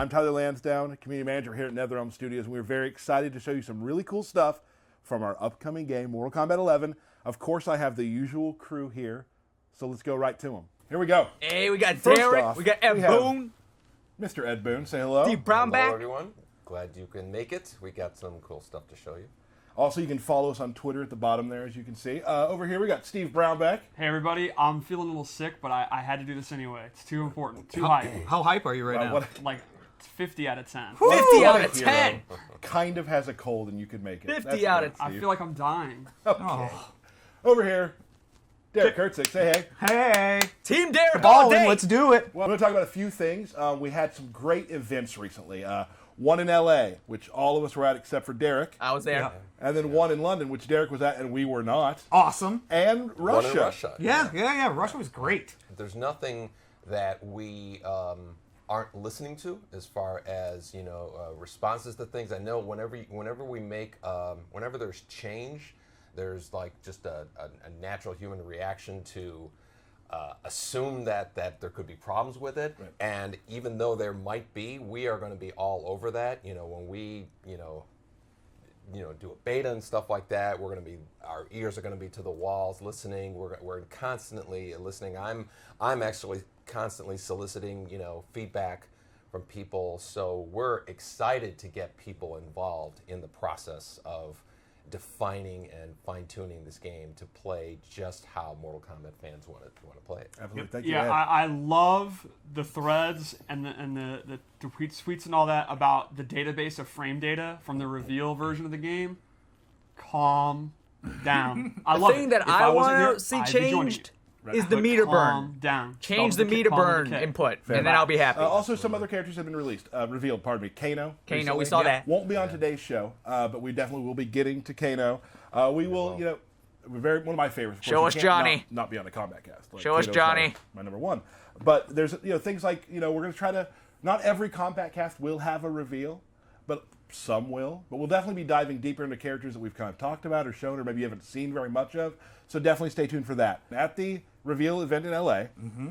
I'm Tyler Lansdowne, community manager here at Netherrealm Studios, and we're very excited to show you some really cool stuff from our upcoming game, Mortal Kombat 11. Of course, I have the usual crew here, so let's go right to them. Here we go. Hey, we got First Derek, off, we got Ed we have Boone. Mr. Ed Boone, say hello. Steve Brown Hello, back. everyone. Glad you can make it. We got some cool stuff to show you. Also, you can follow us on Twitter at the bottom there, as you can see. Over here, we got Steve Brownback. Hey everybody, I'm feeling a little sick, but I had to do this anyway. It's too important, too hype. How hype are you right now? Like 50 out of 10. 50 out of Hero 10. Kind of has a cold, and you could make it. 50 That's out great, of I Steve. feel like I'm dying. Okay. Over here, Derek Kurtzik, say hey. Hey, Team Derek all Ballin', day. let's do it. Well, I'm going to talk about a few things. We had some great events recently. One in LA, which all of us were at except for Derek. I was there. Yeah. And then one in London, which Derek was at and we were not. Awesome. And Russia. One in Russia. Yeah. Russia was great. There's nothing that we aren't listening to as far as responses to things. I know whenever we make whenever there's change, there's like just a natural human reaction to assume that there could be problems with it. Right. And even though there might be, we are going to be all over that. When we do a beta and stuff like that, our ears are going to be to the walls, listening. We're constantly listening. I'm actually constantly soliciting feedback from people. So we're excited to get people involved in the process of defining and fine-tuning this game to play just how Mortal Kombat fans want to play it. Absolutely. Thank you, Yeah, Ed. I love the threads and the tweets and all that about the database of frame data from the reveal version of the game. Calm down. I The love thing it. that If I wasn't here, want to see I'd be joining you. changed is the But meter calm burn. down. Change Calm the meter calm burn the kid. input, Fair and then enough. I'll be happy. Also, some other characters have been revealed. Pardon me. Kano. Kano, recently. we saw that. Won't be on today's show, but we definitely will be getting to Kano. We will, one of my favorites. Of course, Show you us can't Johnny. Not be on the Kombat Cast. Like, Show us Kano's Johnny. My number one. But there's things like we're going to try to. Not every Kombat Cast will have a reveal, but some will. But we'll definitely be diving deeper into characters that we've kind of talked about or shown, or maybe you haven't seen very much of. So definitely stay tuned for that. At the reveal event in LA,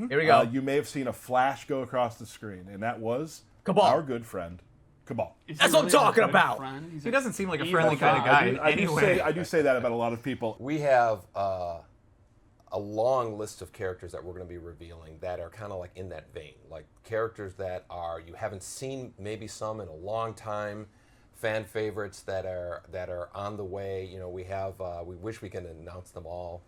Here we go. you may have seen a flash go across the screen, and that was Cabal. our good friend Cabal. Is That's he what I'm really a talking good about. friend? He's He a doesn't seem like a evil friendly kind of guy. I do say that about a lot of people. We have a long list of characters that we're going to be revealing that are kind of like in that vein, like characters that you haven't seen, maybe some in a long time, fan favorites that are on the way. We wish we could announce them all.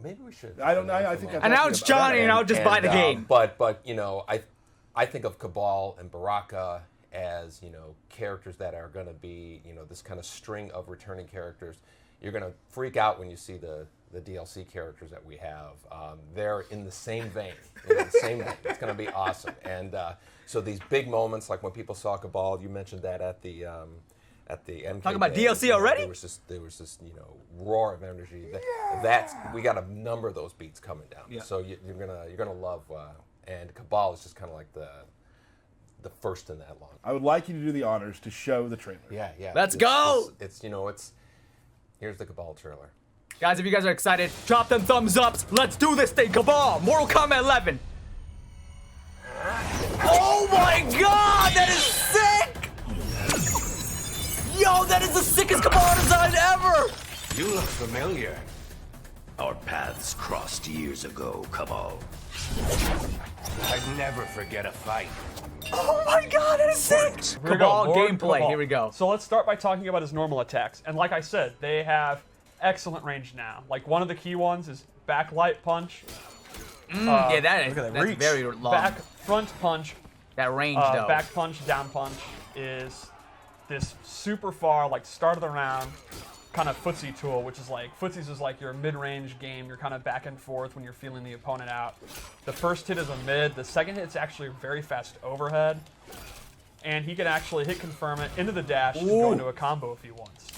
Maybe we should. I don't know. I think that's Announce actually about Johnny it. and I'll just buy the game. But I think of Cabal and Baraka as characters that are going to be this kind of string of returning characters. You're going to freak out when you see the DLC characters that we have. They're in the same vein. It's going to be awesome. And so these big moments, like when people saw Cabal, you mentioned that at the MK Talking about Day, DLC already? There was this roar of energy. That's we got a number of those beats coming down. Yeah. So you're gonna love. And Cabal is just kind of like the first in that line. I would like you to do the honors to show the trailer. Yeah. Let's go! It's here's the Cabal trailer. Guys, if you guys are excited, drop them thumbs ups. Let's do this thing. Cabal, Mortal Kombat 11. Oh my god, that is sick! Yo, that is the sickest Cabal design ever! You look familiar. Our paths crossed years ago, Cabal. I'd never forget a fight. Oh my god, that is sick! Here we go, Cabal Lord gameplay, Cabal. here we go. So let's start by talking about his normal attacks. And like I said, they have excellent range now. Like one of the key ones is backlight punch, Yeah, that's reach. very long. back front punch, that range, though. back punch, down punch is this super far, like start of the round kind of footsie tool, which is like, footsies is like your mid-range game. You're kind of back and forth when you're feeling the opponent out. The first hit is a mid. The second hit's actually a very fast overhead. And he can actually hit confirm it into the dash and go into a combo if he wants.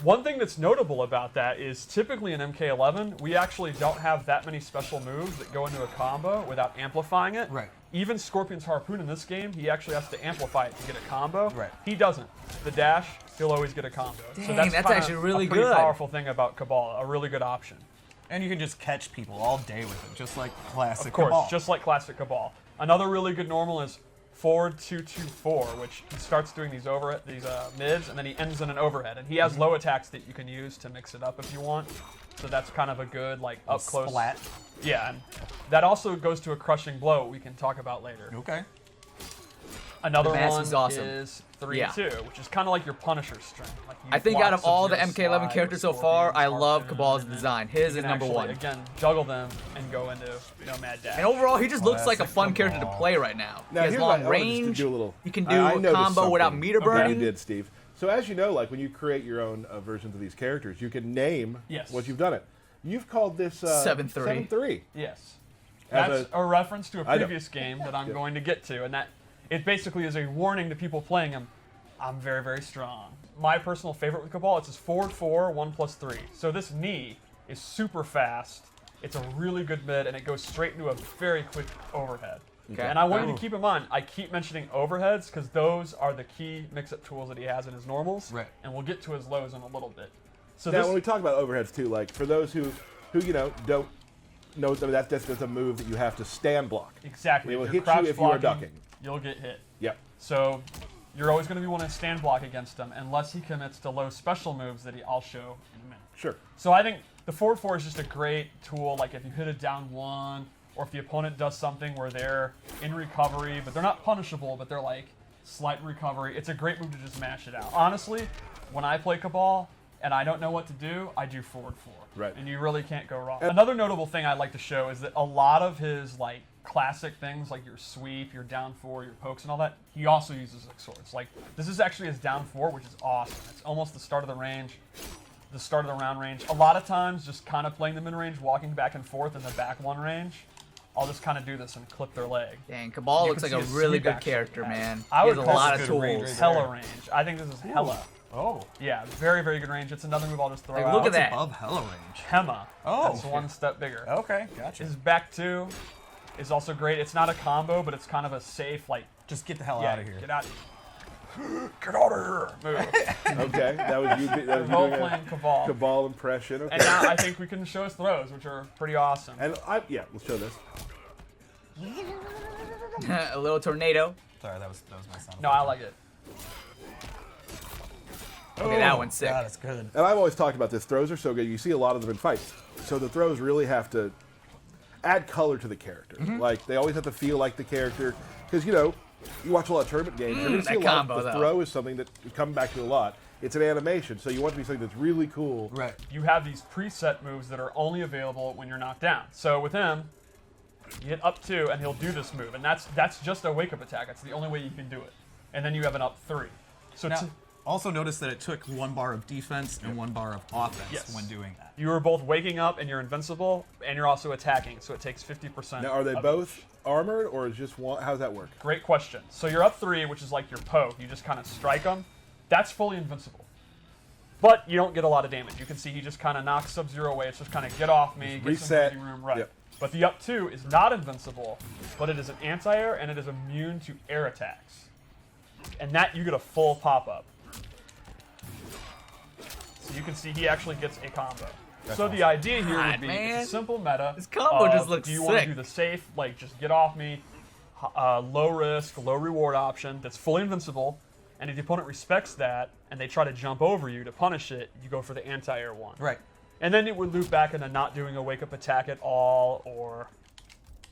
One thing that's notable about that is typically in MK11, we actually don't have that many special moves that go into a combo without amplifying it. Right. Even Scorpion's Harpoon in this game, he actually has to amplify it to get a combo. Right. He doesn't. The dash, he'll always get a combo. Dang, that's kinda actually really a pretty good. powerful thing about Cabal, a really good option. And you can just catch people all day with it, just like classic Of course, Cabal. just like classic Cabal. Another really good normal is forward 2-2-4, which he starts doing these mids, and then he ends in an overhead. And he has low attacks that you can use to mix it up if you want. So that's kind of a good like up close. Splat. Yeah, and that also goes to a crushing blow. We can talk about later. Okay. Another The mask one is awesome. is 3-2, which is kind of like your Punisher string. Like you I think block out of all the Sub-Zero, MK11 Slide, characters so far, I Scorpion, love Harpoon, Cabal's and then design. His you is can number actually, one. Again, juggle them and go into Mad Dash. And overall, he just looks that's like a like fun character to Cabal. play right now. Now, He has here's long what I wanted just to range. do a little- You can do I a noticed combo without something meter that burning. you did, Steve. So as you know, like when you create your own versions of these characters, you can name Yes. what you've done it. You've called this 7-3. 7-3. Yes. As That's a reference to a I know. previous game that I'm going to get to, and that it basically is a warning to people playing him. I'm very, very strong. My personal favorite with Cabal, it's his forward 4, 1+3. So this knee is super fast. It's a really good mid, and it goes straight into a very quick overhead. Okay. And I want you to keep in mind, I keep mentioning overheads because those are the key mix-up tools that he has in his normals, Right. and we'll get to his lows in a little bit. So Now, this, when we talk about overheads too, like for those who you know don't know that's a move that you have to stand block. exactly, It will if hit you're you crouch if you are blocking, ducking. you'll get hit. Yep. So you're always going to be wanting to stand block against him unless he commits to low special moves that I'll show in a minute. Sure. So I think the forward 4 is just a great tool. Like if you hit it down 1, or if the opponent does something where they're in recovery, but they're not punishable, but they're like slight recovery, it's a great move to just mash it out. Honestly, when I play Cabal and I don't know what to do, I do forward 4. Right. And you really can't go wrong. Another notable thing I'd like to show is that a lot of his like classic things like your sweep, your down 4, your pokes and all that, he also uses like swords. Like this is actually his down 4, which is awesome. It's almost the start of the range. The start of the round range. A lot of times, just kind of playing the mid range, walking back and forth in the back 1 range, I'll just kind of do this and clip their leg. Dang, Cabal You looks can like a see his really sweep good actually character, has- man. I He would has a call lot this of good range tools. right Hella range. I think this is hella. Oh. Yeah, very, very good range. It's another move I'll just throw Like, out. look at What's that. above Hella range? Hema. Oh, That's one step bigger. Okay, gotcha. His back 2 is also great. It's not a combo, but it's kind of a safe, like, Just get the hell yeah, out of here. get out of here. Get out of here. Move. Okay. That was you. That was you Role doing playing a Cabal. Cabal impression. Okay. And now I think we can show his throws, which are pretty awesome. And yeah, let's show this. A little tornado. Sorry, that was my sound. No, I like it. Okay, that one's sick. God, it's good. And I've always talked about this. Throws are so good. You see a lot of them in fights. So the throws really have to add color to the character. Like they always have to feel like the character. Because you watch a lot of tournament games. You're going to see that a lot. combo, The though. throw is something that is coming back to a lot. It's an animation, so you want it to be something that's really cool. Right. You have these preset moves that are only available when you're knocked down. So with him, you hit up 2 and he'll do this move, and that's just a wake up attack. That's the only way you can do it. And then you have an up 3. So Now, also notice that it took 1 bar of defense and 1 bar of offense Yes. when doing that. you are both waking up and you're invincible, and you're also attacking. So it takes 50%. Now, are they of both armored, or is just one? How does that work? Great question. So you're up 3, which is like your poke. You just kind of strike them. That's fully invincible. But you don't get a lot of damage. You can see he just kind of knocks Sub-Zero away. It's just kind of get off me, get some reset. breathing room. Right. Yep. But the up 2 is not invincible, but it is an anti-air and it is immune to air attacks. And that you get a full pop-up. So you can see he actually gets a combo. So the idea here God, would be man. it's a simple meta. This combo of, just looks do you want to sick. do the safe, like just get off me, low risk, low reward option that's fully invincible, and if the opponent respects that and they try to jump over you to punish it, you go for the anti-air one. Right. And then it would loop back into not doing a wake up attack at all, or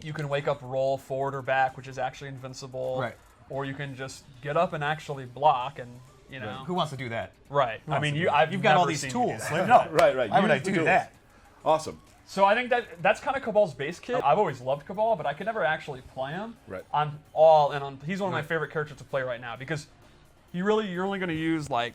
you can wake up roll forward or back, which is actually invincible. Right. Or you can just get up and actually block, and you know. Who wants to do that? Right. I wants mean, to do you've that? You've got all never these seen me tools. do that. Like, no. Right. Why would I Use the do tools. that? Awesome. So I think that's kind of Cabal's base kit. I've always loved Cabal, but I could never actually play him. Right. I'm all in on. He's one of my favorite characters to play right now because you're only going to use like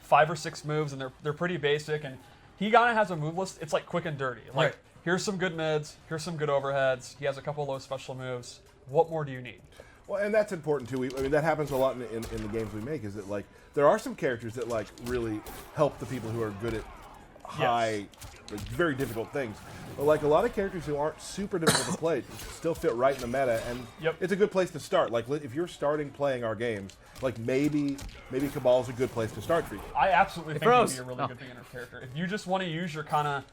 5 or 6 moves, and they're pretty basic. And he kind of has a move list. It's like quick and dirty. Like Right. here's some good mids, here's some good overheads. He has a couple low special moves. What more do you need? Well, and that's important too. I mean, that happens a lot in the games we make. Is that like there are some characters that like really help the people who are good at high, like, very difficult things. But like a lot of characters who aren't super difficult to play still fit right in the meta, and Yep. it's a good place to start. Like if you're starting playing our games, like maybe Cabal's a good place to start for you. I absolutely think froze. he'd be a really Oh. good beginner character. If you just want to use your kind of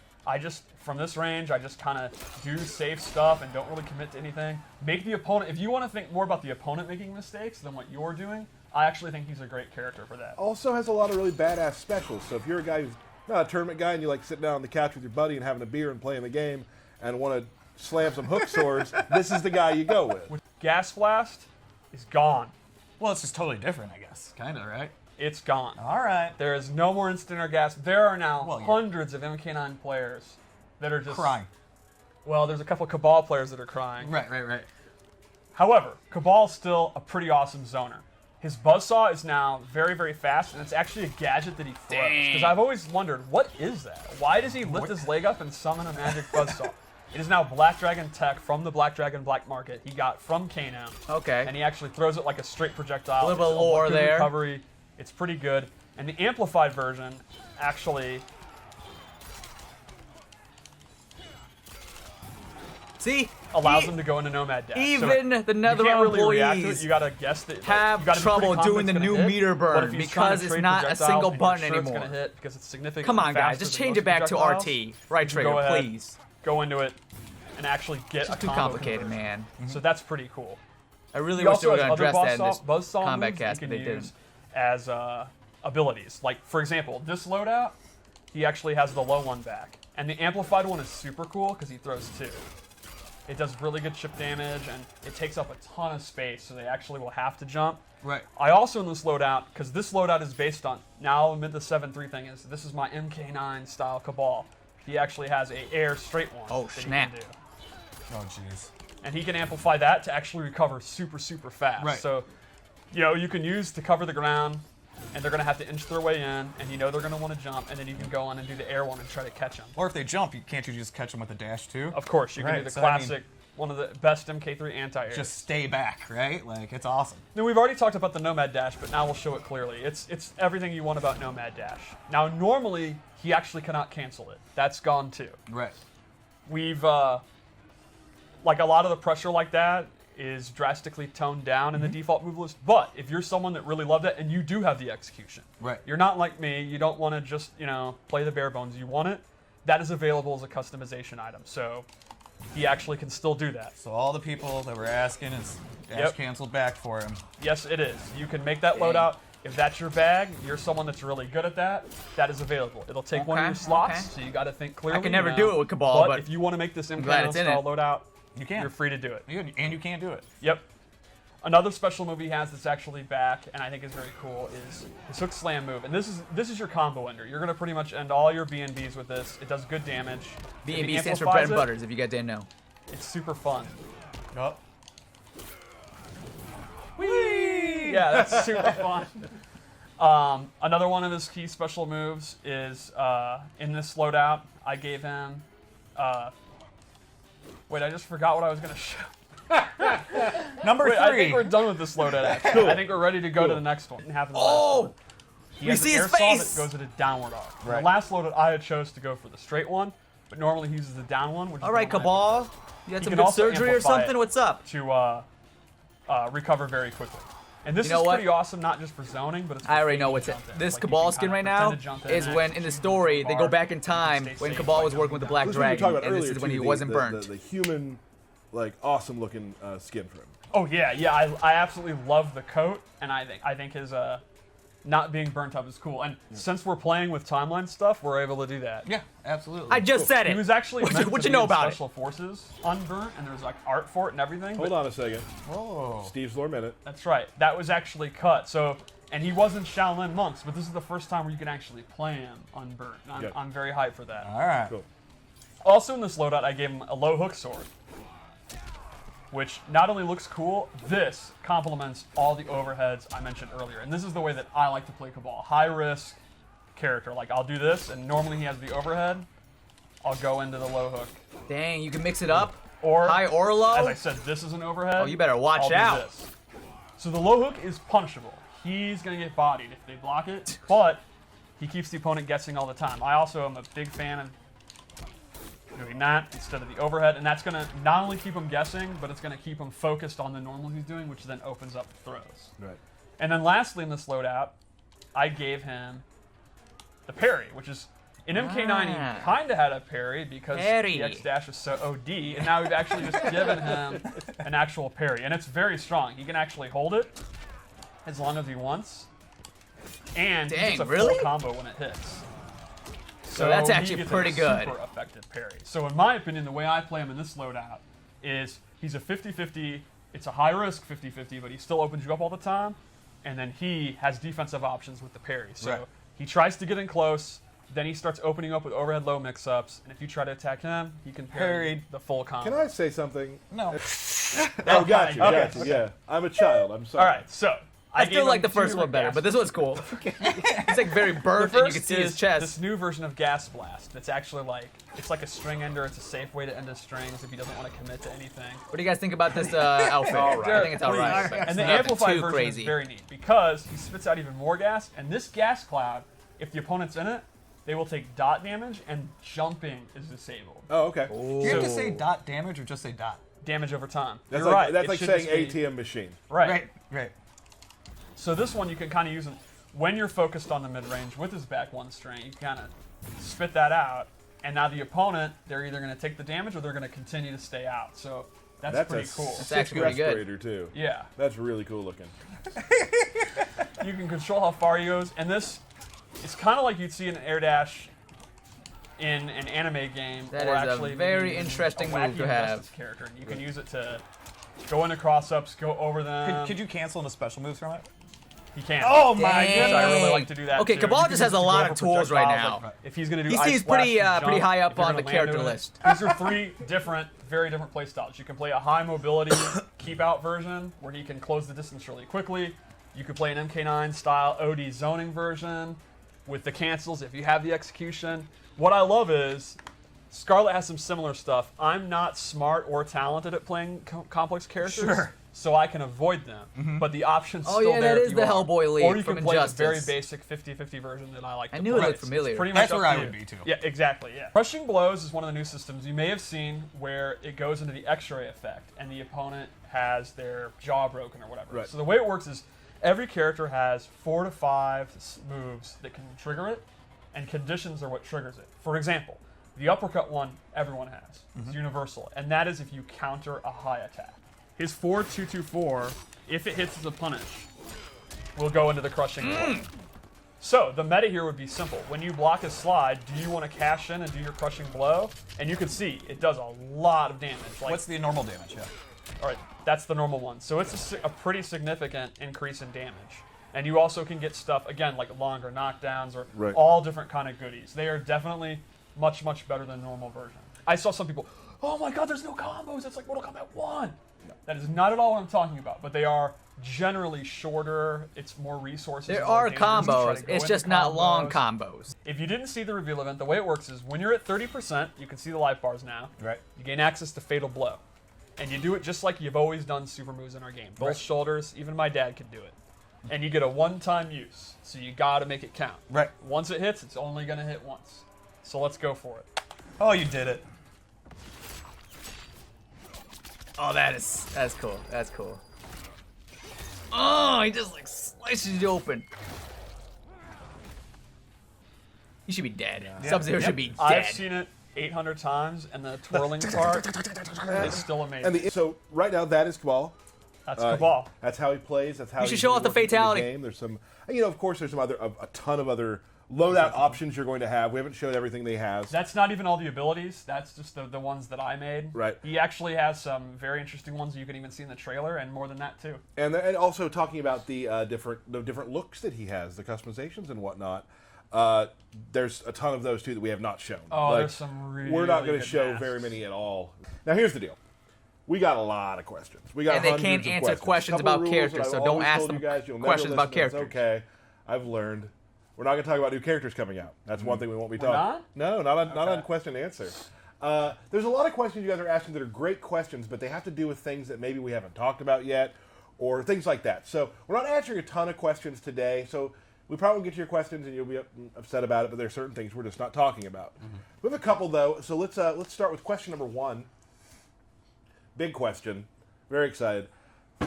from this range, I just kind of do safe stuff and don't really commit to anything. Make the opponent, if you want to think more about the opponent making mistakes than what you're doing, I actually think he's a great character for that. Also has a lot of really badass specials. So if you're a guy who's not a tournament guy and you like sitting down on the couch with your buddy and having a beer and playing the game and want to slam some hook swords, this is the guy you go with. Gas Blast is gone. Well, it's just totally different, I guess. Kind of, right? It's gone. All right. There is no more instant or gas. There are now Well, yeah. hundreds of MK9 players that are just Crying. Well, there's a couple of Cabal players that are crying. Right. However, Cabal's still a pretty awesome zoner. His buzzsaw is now very, very fast, and it's actually a gadget that he throws. Because I've always wondered, what is that? Why does he lift his leg up and summon a magic buzzsaw? It is now Black Dragon tech from the Black Dragon Black Market. He got from Kano. Okay. And he actually throws it like a straight projectile. A little bit It's of lore good there. Recovery. It's pretty good. And the amplified version actually... See? allows E- them to go into Nomad Dash. Even the you can't Netherrealm really react to it. employees You gotta guess that have you gotta be trouble pretty doing the confident new it's gonna meter hit, but burn if he's trying because to it's trade not a projectiles single and you're button sure it's anymore. gonna hit because it's significantly Come on, guys, faster just than change most it back to projectiles. RT. Right You trigger, go ahead, please. Go into it and actually get It's a too combo complicated, conversion. man. So that's pretty cool. I really He wish they also were has going to other address that in this buzzsaw combat moves cast, that but you they can use didn't. as abilities. Like, for example, this loadout, he actually has the low one back. And the amplified one is super cool because he throws two. It does really good chip damage, and it takes up a ton of space, so they actually will have to jump. Right. I also, in this loadout, because this loadout is based on, now amid the 7-3 thing is, this is my MK9 style Cabal. He actually has a air straight one. Oh, that he snap. can do. Oh, jeez. And he can amplify that to actually recover super, super fast. Right. So, you can use to cover the ground, and they're going to have to inch their way in, and they're going to want to jump, and then you can go on and do the air one and try to catch them. Or if they jump, can't you just catch them with a dash too? Of course, you can do Right, the so, I mean, classic, one of the best MK3 anti-airs. Just stay back, right? Like, it's awesome. Now, we've already talked about the Nomad Dash, but now we'll show it clearly. It's everything you want about Nomad Dash. Now, normally, he actually cannot cancel it. That's gone too. Right. We've, like a lot of the pressure like that is drastically toned down in the default move list, but if you're someone that really loved it and you do have the execution, Right. you're not like me, you don't want to just, play the bare bones, you want it, that is available as a customization item. So he actually can still do that. So all the people that were asking is dash canceled back for him. Yes, it is. You can make that loadout. If that's your bag, you're someone that's really good at that, that is available. It'll take one of Okay, your slots, okay. so you got to think clearly. I can never do it with Cabal, but if you want to make this glad MK9 it's in style it. loadout, You can. you're free to do it. And you can do it. Yep. Another special move he has that's actually back, and I think is very cool, is his hook slam move. And this is your combo ender. You're going to pretty much end all your B&Bs with this. It does good damage. If B&B he stands for bread and amplifies butters, if you guys didn't know. It's super fun. Yup. Whee! Yeah, that's super fun. Another one of his key special moves is in this loadout, I gave him. Wait, I just forgot what I was going to show. Number Wait, I 3. think we're done with this loadout, actually. I think we're ready to go to the next one. Oh! He we has see an his air saw face! that goes at a downward arc. Right. The last loadout, I had chose to go for the straight one, but normally he uses the down one, which is All right, the one I Cabal. You had You some can good also surgery or amplify something? it. What's up? to recover very quickly. And this You know is what? pretty awesome, not just for zoning, but it's for I already know feeding what's it. jump in. This Like, you Cabal can skin kinda right pretend now to jump in is and when in the story they go back in time stay when safe Cabal by was working with the Black This is what we were talking Dragon, about and this earlier, is when too, he wasn't the, burnt. The human, like, awesome-looking skin for him. Oh yeah, I absolutely love the coat, and I think his not being burnt up is cool. And since we're playing with timeline stuff, we're able to do that. Yeah, absolutely. I just said He it. was actually What meant you to know be in about it? Special Forces unburnt, and there's like art for it and everything. Hold but on a second. Oh. Steve's Lore Minute. That's right. That was actually cut. So, and he wasn't Shaolin monks, but this is the first time where you can actually play him unburnt. And Good. I'm very hyped for that. All right. Cool. Also in this loadout, I gave him a low hook sword, which not only looks cool, this complements all the overheads I mentioned earlier. And this is the way that I like to play Cabal. High risk character. Like, I'll do this, and normally he has the overhead. I'll go into the low hook. Dang, you can mix it up. Or, High or low? as I said, this is an overhead. Oh, you better watch I'll do out. this. So the low hook is punishable. He's going to get bodied if they block it, but he keeps the opponent guessing all the time. I also am a big fan of doing that instead of the overhead, and that's going to not only keep him guessing, but it's going to keep him focused on the normal he's doing, which then opens up throws. Right. And then lastly in this loadout, I gave him the parry, which is In MK9, he kind of had a parry because the X dash was so OD, and now we've actually just given him an actual parry, and it's very strong. He can actually hold it as long as he wants, and it's a full combo when it hits. So that's actually pretty good. Super effective parry. So in my opinion, the way I play him in this loadout is he's a 50-50. It's a high risk 50-50, but he still opens you up all the time, and then he has defensive options with the parry. So he tries to get in close. Then he starts opening up with overhead low mix-ups, and if you try to attack him, he can parry the full combo. Can I say something? No. Oh, got you. Yeah, I'm a child. I'm sorry. All right, so I still like the first one better, but this one's cool. It's like very burnt, and you can see his chest. This new version of Gas Blast. That's actually like it's like a string ender. It's a safe way to end his strings if he doesn't want to commit to anything. What do you guys think about this outfit? I think it's all right. And the amplified version is very neat because he spits out even more gas, and this gas cloud, if the opponent's in it, they will take dot damage, and jumping is disabled. Oh, okay. Do you have to say dot damage or just say dot? Damage over time. That's You're like, right. That's It like should saying just be- ATM machine. Right. So this one you can kind of use when you're focused on the mid-range with his back one string. You kind of spit that out, and now the opponent, they're either going to take the damage or they're going to continue to stay out. So that's pretty cool. That's actually pretty good. Respirator too. Yeah. That's really cool looking. You can control how far he goes, and this it's kind of like you'd see an air dash in an anime game. That or is actually a very maybe interesting a wacky move to have. Injustice character, and you can use it to go into cross-ups, go over them. Could you cancel into special moves from it? He can. Oh my Dang. god! I really like to do that. Okay, too. Cabal You can just has use a it to lot go of for tools right projectiles, now. like, if he's going to do He ice seems blast pretty, and pretty jump, high up if you're on the gonna character land list. These are three very different play styles. You can play a high mobility keep out version where he can close the distance really quickly. You could play an MK9 style OD zoning version with the cancels if you have the execution. What I love is Scarlet has some similar stuff. I'm not smart or talented at playing complex characters, so I can avoid them. But the option's still there. that if is you the are. Hellboy lead Or you from can play the Injustice. very basic 50-50 version that I like to I knew play. it looked familiar. It's pretty much That's up where I to would you. be too. Yeah, exactly, yeah. Crushing Blows is one of the new systems you may have seen where it goes into the X-ray effect and the opponent has their jaw broken or whatever. Right. So the way it works is every character has 4 to 5 moves that can trigger it, and conditions are what triggers it. For example, the uppercut one everyone has. It's universal, and that is if you counter a high attack. His 4-2-2-4, if it hits as a punish, will go into the crushing blow. So the meta here would be simple. When you block his slide, do you want to cash in and do your crushing blow? And you can see it does a lot of damage. Like, What's the normal damage? Yeah. all right, that's the normal one. So it's a pretty significant increase in damage. And you also can get stuff, again, like longer knockdowns or all different kind of goodies. They are definitely much better than normal version. I saw some people, oh my god, there's no combos. It's like Mortal Kombat 1. No, that is not at all what I'm talking about, but they are generally shorter. It's more resources. There more are dangerous to try combos. to go It's into just not long combos. combos. If you didn't see the reveal event, the way it works is when you're at 30%, you can see the life bars now. Right. You gain access to Fatal Blow. And you do it just like you've always done super moves in our game. Both shoulders, even my dad could do it. And you get a one-time use, so you gotta make it count. Right. Once it hits, it's only gonna hit once. So let's go for it. Oh, you did it. Oh, that's cool. That's cool. Oh, he just like slices you open. You should be dead. Sub-Zero should be dead. I've seen it 800 times, and the twirling part is still amazing. And so right now that is Cabal. That's Cabal. That's how he plays. That's how You should he's show off the working in fatality. game. There's some, of course, there's some other a ton of other loadout options you're going to have. We haven't showed everything they have. That's not even all the abilities. That's just the ones that I made. Right. He actually has some very interesting ones you can even see in the trailer, and more than that too. And also talking about the different looks that he has, the customizations and whatnot. There's a ton of those too that we have not shown. Oh, there's some really we're not going to good show masks. very many at all. Now here's the deal. We got a lot of questions. We got And they hundreds can't of answer questions Couple about rules characters, that I've so don't always ask told them you guys, you'll never questions about listen, that's characters. Okay, I've learned. We're not going to talk about new characters coming out. That's one thing we won't be talking. not? No, not on question and answer. There's a lot of questions you guys are asking that are great questions, but they have to do with things that maybe we haven't talked about yet, or things like that. So we're not answering a ton of questions today. So we probably get to your questions and you'll be upset about it, but there are certain things we're just not talking about. We have a couple though. So let's start with question number 1. Big question. Very excited.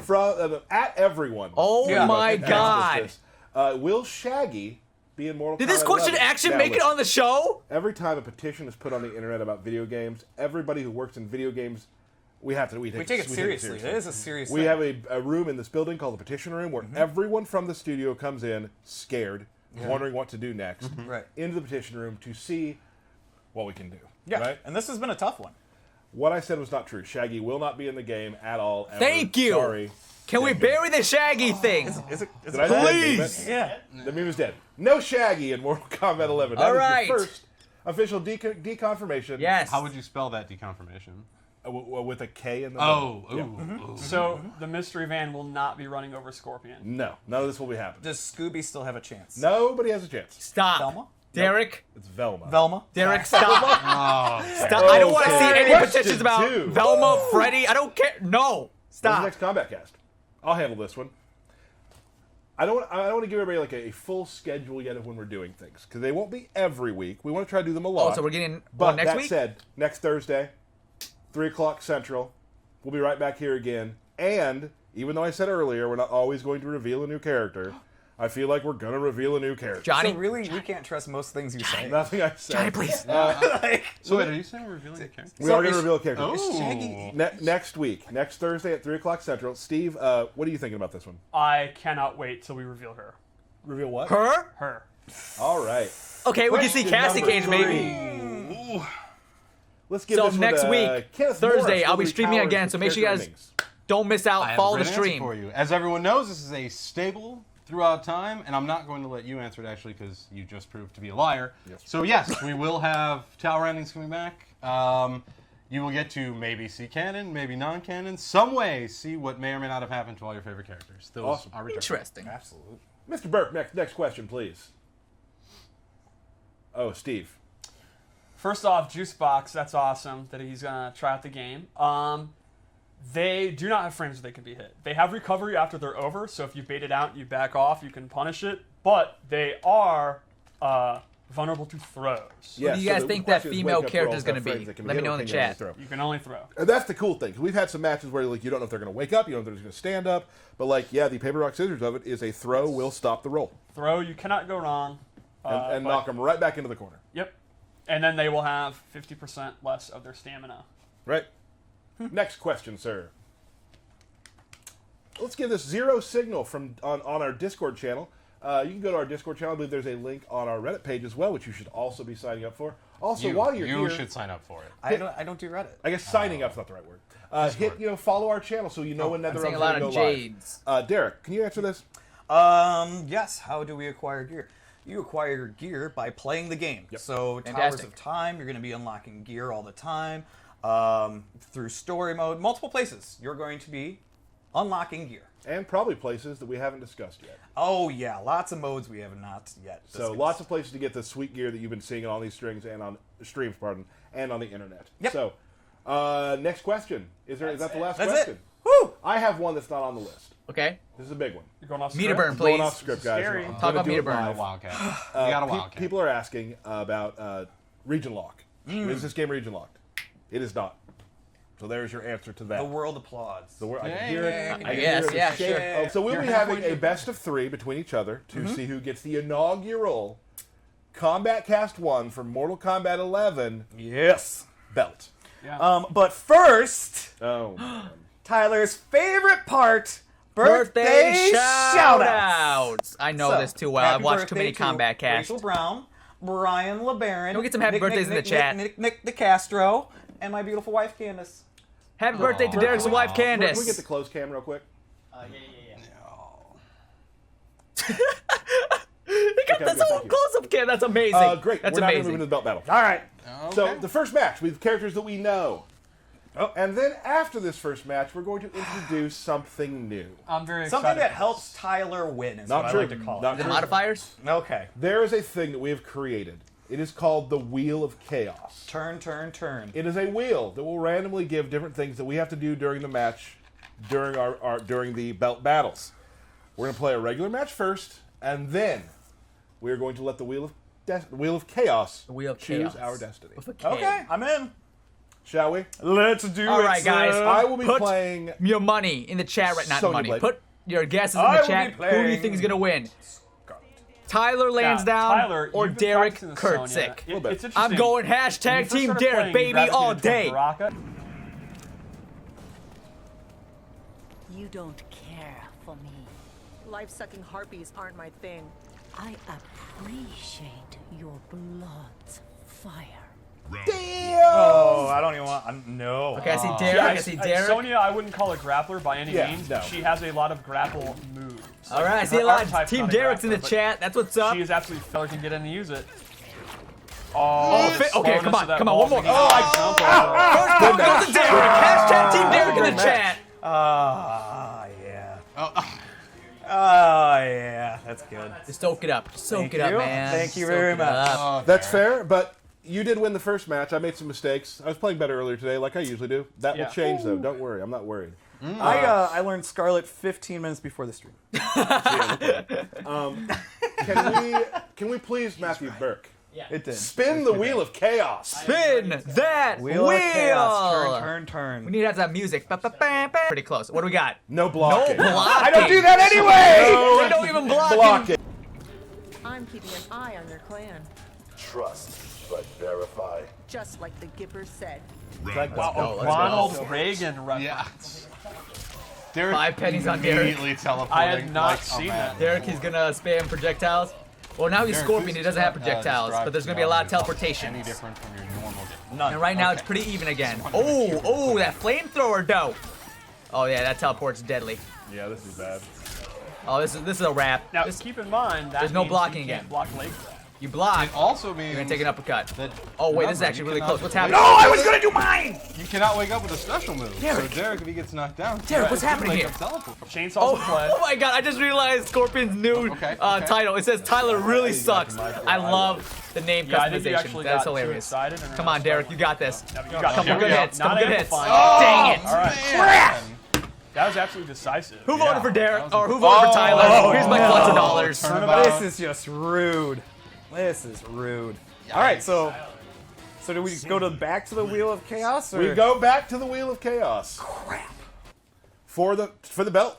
From at everyone. Oh my God. Will Shaggy be in Mortal Kombat. Did this question 11. actually Now, make it listen. on the show? Every time a petition is put on the internet about video games, everybody who works in video games, we We take it seriously. It is a serious We thing. have a room in this building called the petition room where everyone from the studio comes in scared, wondering what to do next, Right. into the petition room to see what we can do. Yeah, Right? and this has been a tough one. What I said was not true. Shaggy will not be in the game at all. Ever. Thank you. Sorry. Can we bury the Shaggy thing? Is it? Did I dead Please. meme it? Yeah. The meme is dead. No Shaggy in Mortal Kombat 11. That All is right. the first official deconfirmation. Yes. How would you spell that deconfirmation? With a K in the Oh, middle. ooh, Yeah. ooh. So the mystery van will not be running over Scorpion. No, none of this will be happening. Does Scooby still have a chance? Nobody has a chance. Stop. Velma? Derek. It's Velma. Velma? Derek, stop. Oh, Stop. I don't want to see Okay. any Question petitions about 2. Velma, Freddy. I don't care. No. When's Stop. the next Kombat Cast? I'll handle this one. I don't want to give everybody like a full schedule yet of when we're doing things because they won't be every week. We want to try to do them a lot. Oh, so we're getting But one next that week? said, next Thursday, 3 o'clock Central, we'll be right back here again. And even though I said earlier we're not always going to reveal a new character, I feel like we're going to reveal a new character. Johnny. So really, we can't trust most things you say. Nothing I said. Johnny, please. so wait, are you saying we're revealing the character? We are going to reveal a character. Oh, Next week, next Thursday at 3 o'clock Central. Steve, what are you thinking about this one? I cannot wait till we reveal her. Reveal what? Her? Her. All right. Okay, we can see Question Cassie number Cage, 3. maybe. Let's give So this one next to week, Kenneth Thursday, Morris, I'll be Liberty streaming Towers again, with so make sure you character guys endings. don't miss out. I have Follow a the great answer stream. for you. As everyone knows, this is a stable throughout time, and I'm not going to let you answer it actually because you just proved to be a liar. Yes. So yes, we will have tower endings coming back. You will get to maybe see canon, maybe non-canon, some way see what may or may not have happened to all your favorite characters. Those Awesome. are returning. Interesting. Absolutely. Mr. Burke, next question, please. Oh, Steve. First off, Juicebox, that's awesome that he's gonna try out the game. They do not have frames where they can be hit. They have recovery after they're over, so if you bait it out and you back off, you can punish it. But they are vulnerable to throws. Yeah, What do you so guys the think that question is, female wake up character girls is going have to friends be? that can Let me hit know or in the can only chat. throw. You can only throw. And that's the cool thing. 'Cause we've had some matches where like you don't know if they're going to wake up, you don't know if they're just going to stand up. But like, yeah, the paper rock scissors of it is a throw will stop the roll Throw, you cannot go wrong. and But- knock them right back into the corner. Yep. And then they will have 50% less of their stamina. Right. Next question, sir. Let's give this Zero Signal from on our Discord channel. You can go to our Discord channel. I believe there's a link on our Reddit page as well, which you should also be signing up for. Also, while you're you here, should sign up for it. I don't do Reddit. I guess signing up's not the right word. Follow our channel so you know when I'm Netherrealm's seeing a going lot to go of live. Jades. Derek, can you answer this? Yes. How do we acquire gear? You acquire gear by playing the game. So Towers Fantastic. of Time, you're going to be unlocking gear all the time. Through story mode, multiple places, you're going to be unlocking gear. And probably places that we haven't discussed yet. Oh yeah, lots of modes we have not yet. So discussed. lots of places to get the sweet gear that you've been seeing on all these streams and on streams, and on the internet. Yep. So, next question. Is that the last That's question? it. Woo! I have one that's not on the list. Okay. This is a big one. You're going off Meter script? burn, Going please. off script, guys. Scary. I'm Talk gonna about do meter it burn. live. Wildcat. You got a Wildcat. People are asking about region lock. Is this game region locked? It is not. So there's your answer to that. The world applauds. The word, I can hear it. I can Yes, hear the yeah, shake. sure. Oh, so we'll You're be having halfway a best of 3 between each other to see who gets the inaugural Kombat Cast 1 from Mortal Kombat 11 Yes. belt. But first, Oh, man. Tyler's favorite part: Birthday shout-outs. shout-outs. I know So, this too well. I've happy watched too birthday many to Combat Casts. Rachel Brown, Brian LeBaron. Can we get some happy birthdays in the chat? Nick DeCastro, and my beautiful wife Candace. Happy birthday to Derek's wife, Can we get Candace. the closed cam real quick? They got this good, whole thank you. close-up cam. That's amazing. Great. That's We're not going to move amazing. into the belt battle. All right. So the first match with characters that we know. Oh, and then after this first match, we're going to introduce something new. I'm very Something excited. that helps Tyler win is Not what true. I like to call Not it. The true. modifiers? Okay. There is a thing that we have created. It is called the Wheel of Chaos. Turn, turn, turn. It is a wheel that will randomly give different things that we have to do during the match, during the belt battles. We're going to play a regular match first, and then we are going to let the Wheel of Chaos Wheel of choose Chaos. our destiny. With a K. Okay, I'm in. Shall we? Let's do All it. right, guys. sir. I will be Put playing. your money in the chat right now. Not Sonya money. Blade. Put your guesses in I the will chat. be Who do you playing- think is going to win? Tyler lands down Tyler, or you've been Derek practicing this, Kurtzik. Sonya. It's interesting. I'm going When you hashtag first Team started Derek, playing, you baby, all gravitated day. towards Baraka. You don't care for me. Life-sucking harpies aren't my thing. I appreciate your blood's fire. Oh, I don't even want. No. Okay, I see Derek. I see Derek. Sonya, I wouldn't call a grappler by any means, no. but she has a lot of grapple moves. All right, I see her a lot. archetype's Team not a Derek's in the grappler, but chat. That's what's up. She is absolutely Feller can get in and use it. Okay, come on, come on, one more. Jump First point goes to Derek. Hashtag Team Derek in the chat. Yeah. Oh, yeah. That's good. Just soak it up. Soak Thank it up, you. man. Thank you Soak very it much. up. That's fair, but you did win the first match. I made some mistakes. I was playing better earlier today, like I usually do. That will change, though. Don't worry. I'm not worried. I learned Scarlet 15 minutes before the stream. Can we please, Matthew Burke, It did. spin the wheel of chaos? Spin that wheel. of chaos. Turn. We need to have that music. Ba-ba-ba-ba. Pretty close. What do we got? No blocking. No blocking. I don't do that anyway! We don't even block Block him. it. I'm keeping an eye on your clan, Trust, but verify. just like the Gipper said. Ronald Reagan reference. Derek 5 pennies on Derek. immediately teleporting. I had not like a seen man. that. Derek, he's gonna spam projectiles. Well, now he's Derek, Scorpion. please He doesn't have projectiles, describe but there's gonna be a lot of yourself teleportation. Any different from your normal game? None. And right now it's pretty even again. Oh, that flamethrower dope. Oh yeah, that teleport's deadly. Yeah, this is bad. Oh, this is a wrap. Now, This- keep in mind that There's no means blocking you can't again. block leg grab. you block. It also means You're gonna take an uppercut. that Oh wait, this is remember, actually you really cannot close. What's wake happening? up- I was gonna do mine! You cannot wake up with a special move. Derek. So Derek, if he gets knocked down, Derek, what's happening wake here? up teleport. Chainsaws a play. Oh my god, I just realized Scorpion's new Okay. title. It says Tyler really sucks. I love the name Yeah, I think you customization. actually That's got too hilarious. excited and Come on, Derek, you got this. You got Couple it. good hits. Not Couple good hits. amplifying. Dang it. All right. Man. That was absolutely decisive. Who voted for Derek? that was Or who voted for Tyler? Here's my clutch of dollars. Turnabout. This is just rude. This is rude. All right, so do we go back to the Wheel of Chaos? Or? We go back to the Wheel of Chaos. Crap. For the belt.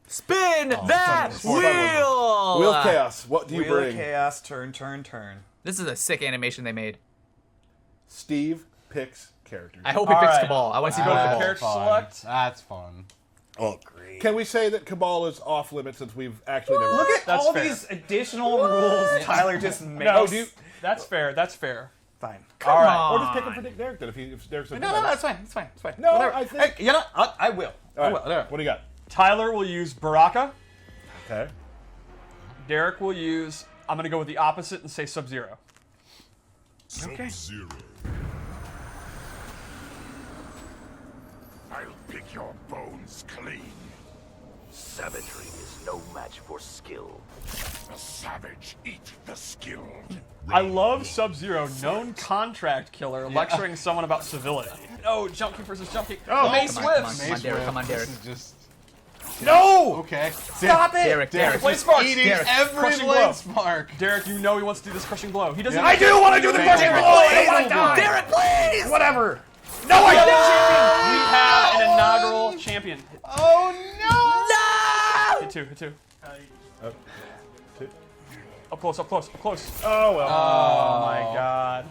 Spin that More fun wheel! Wheel of Chaos. What do you Wheel of bring? Chaos, turn. This is a sick animation they made. Steve picks characters. I hope he All picks right. Cabal. I want to see Go both to Cabal. character Fun. select. That's fun. Oh, great. Can we say that Cabal is off limits since we've actually never? Look at That's all fair. these additional rules Tyler just makes. No, that's fair. That's fair. Fine. All right. Or just pick him for Derek then if Derek's No, it's fine. It's fine. No, Whatever. I think- Hey, you know, I will. All I right, will. There. what do you got? Tyler will use Baraka. Okay. Derek will use. I'm gonna go with the opposite and say Sub-Zero. Okay. I'll pick your bones clean. Savagery is no match for skill. The savage eat the skilled. I love Sub-Zero, known contract killer, lecturing someone about civility. Oh, jump kick versus jump kick. Oh, Mace Come on, whiffs. come on, Derek. Come on, Derek. This is just No! okay. Stop it! Derek, Derek. Blade Sparks. Eating Derek, every crushing blade blow. spark. Derek, you know he wants to do this crushing blow. He doesn't. I do want to do the crushing blow! I don't want to die! Derek, please! Whatever! No, I don't! We have an inaugural champion. Oh no! Hit two. Two. Up close. Oh well. Oh my god.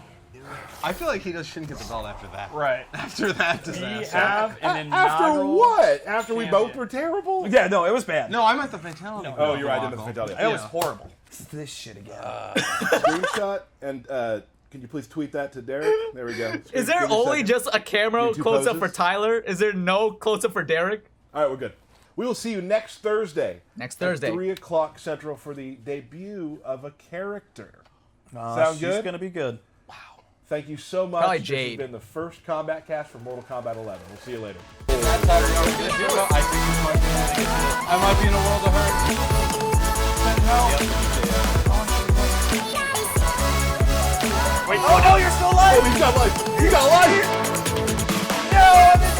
I feel like he just shouldn't get the belt after that. Right. After that We disaster. have an After inaugural. what? After we both champion. were terrible? Yeah, no, it was bad. No, I meant the fatality. Oh, you're right. I didn't know the fatality. It was horrible. It's this shit again. Screenshot and can you please tweet that to Derek? There we go. Is there Give me a only second. just a camera Do two close-up for poses? Tyler? Is there no close-up for Derek? All right, we're good. We will see you next Thursday. Next Thursday. At 3 o'clock Central for the debut of a character. Sound Sound she's good? gonna be good. Thank you so much. Probably This Jade. has been the first Kombat Cast for Mortal Kombat 11. We'll see you later. I might be in a world of hurt. Wait, oh no, you're still alive! Oh, he's got life! He got life! No, I'm in